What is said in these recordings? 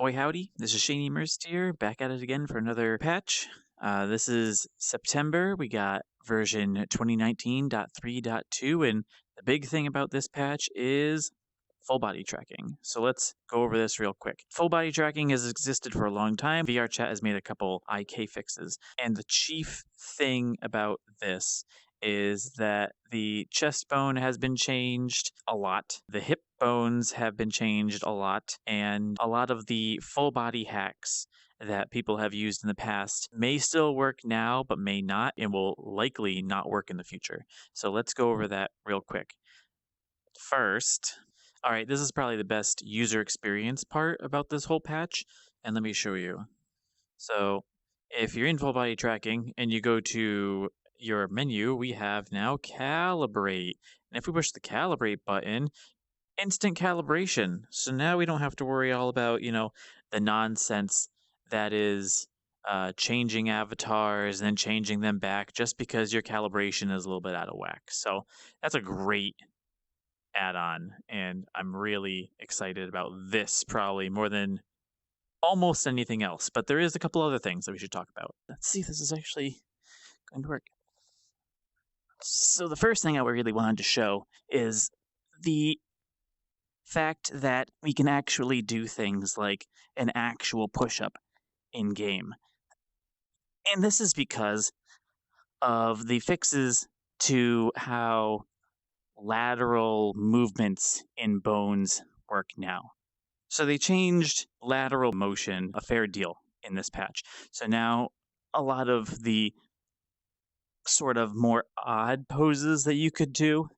Boy howdy, this is Shane Immersed here, back at it again for another patch. This is September. We got version 2019.3.2, and the big thing about this patch is full body tracking. So let's go over this real quick. Full body tracking has existed for a long time. VRChat has made a couple IK fixes, and the chief thing about this is that the chest bone has been changed a lot. The hip bones have been changed a lot, and a lot of the full body hacks that people have used in the past may still work now, but may not, and will likely not work in the future. So let's go over that real quick. First, all right, this is probably the best user experience part about this whole patch, and let me show you. So if you're in full body tracking and you go to your menu, we have now calibrate. And if we push the calibrate button, instant calibration. So now we don't have to worry all about, the nonsense that is changing avatars and then changing them back just because your calibration is a little bit out of whack. So that's a great add-on, and I'm really excited about this probably more than almost anything else. But there is a couple other things that we should talk about. Let's see if this is actually going to work. So the first thing I really wanted to show is the fact that we can actually do things like an actual push-up in-game. And this is because of the fixes to how lateral movements in bones work now. So they changed lateral motion a fair deal in this patch. So now a lot of the sort of more odd poses that you could do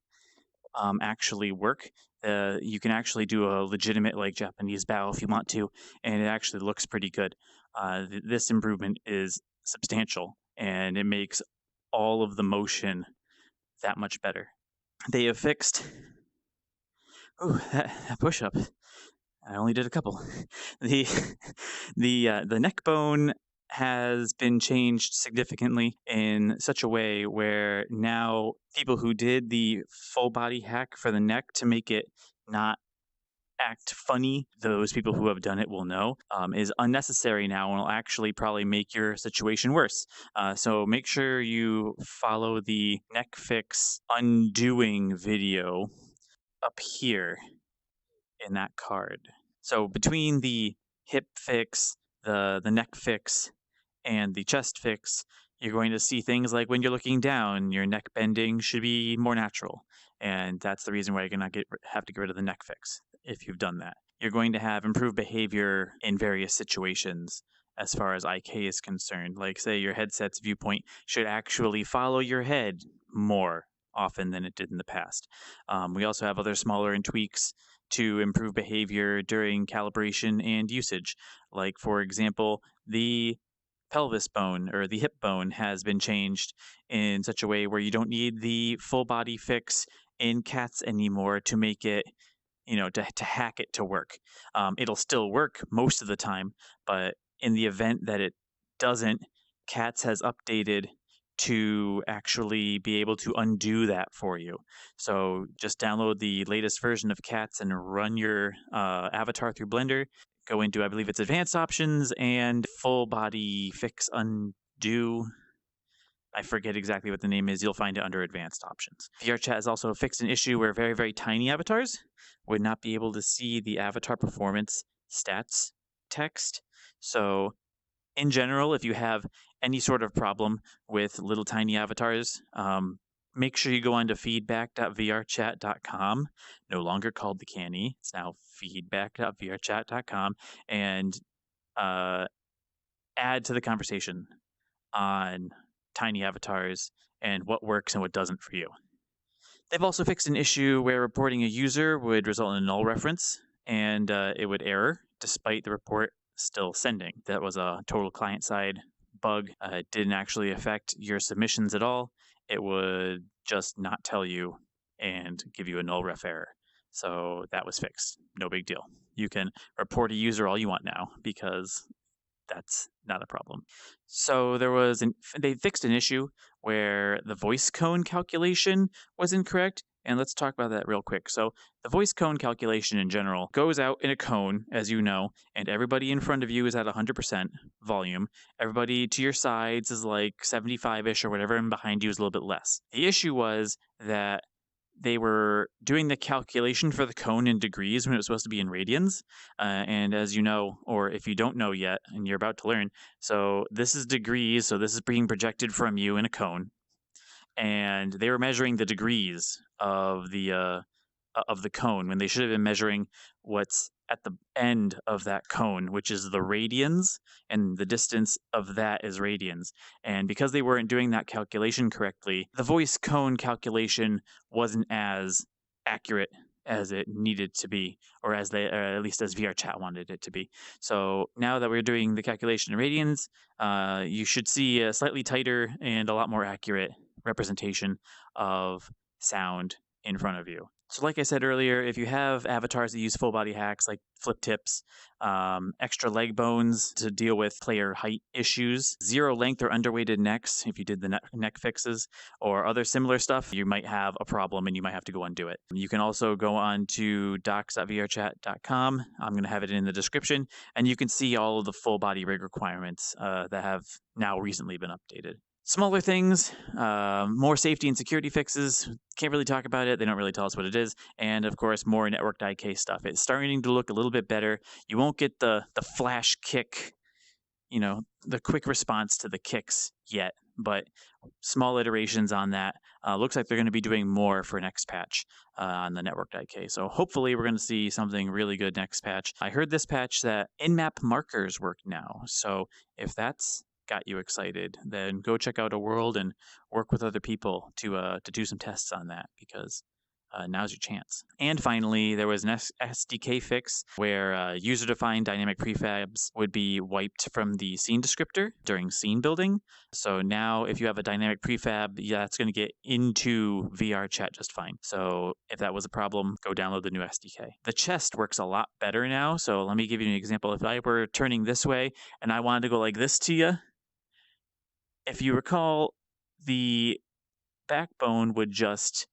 actually work. You can actually do a legitimate Japanese bow if you want to, and it actually looks pretty good. This improvement is substantial, and it makes all of the motion that much better. They have fixed that push-up. I only did a couple. The neck bone has been changed significantly in such a way where now people who did the full body hack for the neck to make it not act funny, those people who have done it will know, is unnecessary now and will actually probably make your situation worse. So make sure you follow the neck fix undoing video up here in that card. So between the hip fix, the neck fix, and the chest fix, you're going to see things like when you're looking down, your neck bending should be more natural. And that's the reason why you're going to have to get rid of the neck fix if you've done that. You're going to have improved behavior in various situations as far as IK is concerned. Like, say, your headset's viewpoint should actually follow your head more often than it did in the past. We also have other smaller tweaks to improve behavior during calibration and usage. Like, for example, the pelvis bone or the hip bone has been changed in such a way where you don't need the full body fix in cats anymore to make it, to hack it to work. It'll still work most of the time, but in the event that it doesn't, Cats has updated to actually be able to undo that for you. So just download the latest version of Cats and run your avatar through Blender. Go into, I believe it's advanced options and full body fix undo. I forget exactly what the name is. You'll find it under advanced options. VRChat has also fixed an issue where very, very tiny avatars would not be able to see the avatar performance stats text. So in general, if you have any sort of problem with little tiny avatars, make sure you go on to feedback.vrchat.com, no longer called the Canny. It's now feedback.vrchat.com, and add to the conversation on tiny avatars and what works and what doesn't for you. They've also fixed an issue where reporting a user would result in a null reference, and it would error despite the report still sending. That was a total client-side bug. It didn't actually affect your submissions at all. It would just not tell you and give you a null ref error. So that was fixed. No big deal. You can report a user all you want now because that's not a problem. So they fixed an issue where the voice cone calculation was incorrect. And let's talk about that real quick. So the voice cone calculation in general goes out in a cone, as you know, and everybody in front of you is at 100% volume. Everybody to your sides is like 75-ish or whatever, and behind you is a little bit less. The issue was that they were doing the calculation for the cone in degrees when it was supposed to be in radians. And as you know, or if you don't know yet, and you're about to learn, so this is degrees. So this is being projected from you in a cone, and they were measuring the degrees of the cone when they should have been measuring what's at the end of that cone, which is the radians, and the distance of that is radians. And because they weren't doing that calculation correctly, the voice cone calculation wasn't as accurate as it needed to be, or as they, or at least as VRChat wanted it to be. So now that we're doing the calculation in radians, you should see a slightly tighter and a lot more accurate representation of sound in front of you. So like I said earlier, if you have avatars that use full body hacks like flip tips, extra leg bones to deal with player height issues, zero length or underweighted necks if you did the neck fixes, or other similar stuff, you might have a problem and you might have to go undo it. You can also go on to docs.vrchat.com. I'm going to have it in the description, and you can see all of the full body rig requirements that have now recently been updated. Smaller things, more safety and security fixes. Can't really talk about it. They don't really tell us what it is. And of course, more networked IK stuff. It's starting to look a little bit better. You won't get the flash kick, the quick response to the kicks yet, but small iterations on that. Looks like they're going to be doing more for next patch on the networked IK. So hopefully we're going to see something really good next patch. I heard this patch that in-map markers work now. So if that's got you excited, then go check out a world and work with other people to do some tests on that, because now's your chance. And finally, there was an SDK fix where user-defined dynamic prefabs would be wiped from the scene descriptor during scene building. So now if you have a dynamic prefab, yeah, it's going to get into VRChat just fine. So if that was a problem, go download the new SDK. The chest works a lot better now. So let me give you an example. If I were turning this way and I wanted to go like this to you, if you recall, the backbone would just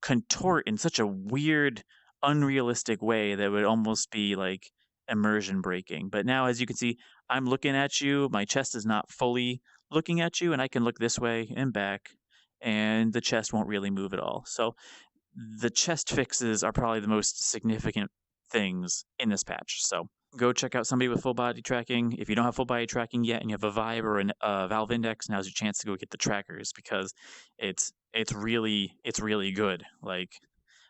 contort in such a weird, unrealistic way that would almost be like immersion breaking. But now, as you can see, I'm looking at you, my chest is not fully looking at you, and I can look this way and back, and the chest won't really move at all. So the chest fixes are probably the most significant things in this patch. So go check out somebody with full body tracking. If you don't have full body tracking yet and you have a Vibe or a Valve Index, now's your chance to go get the trackers, because it's really good. Like,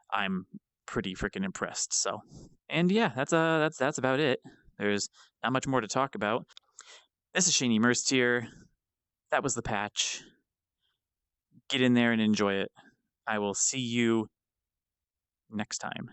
I'm pretty freaking impressed. So, and yeah, that's about it. There's not much more to talk about. This is Shane Immersed here. That was the patch. Get in there and enjoy it. I will see you next time.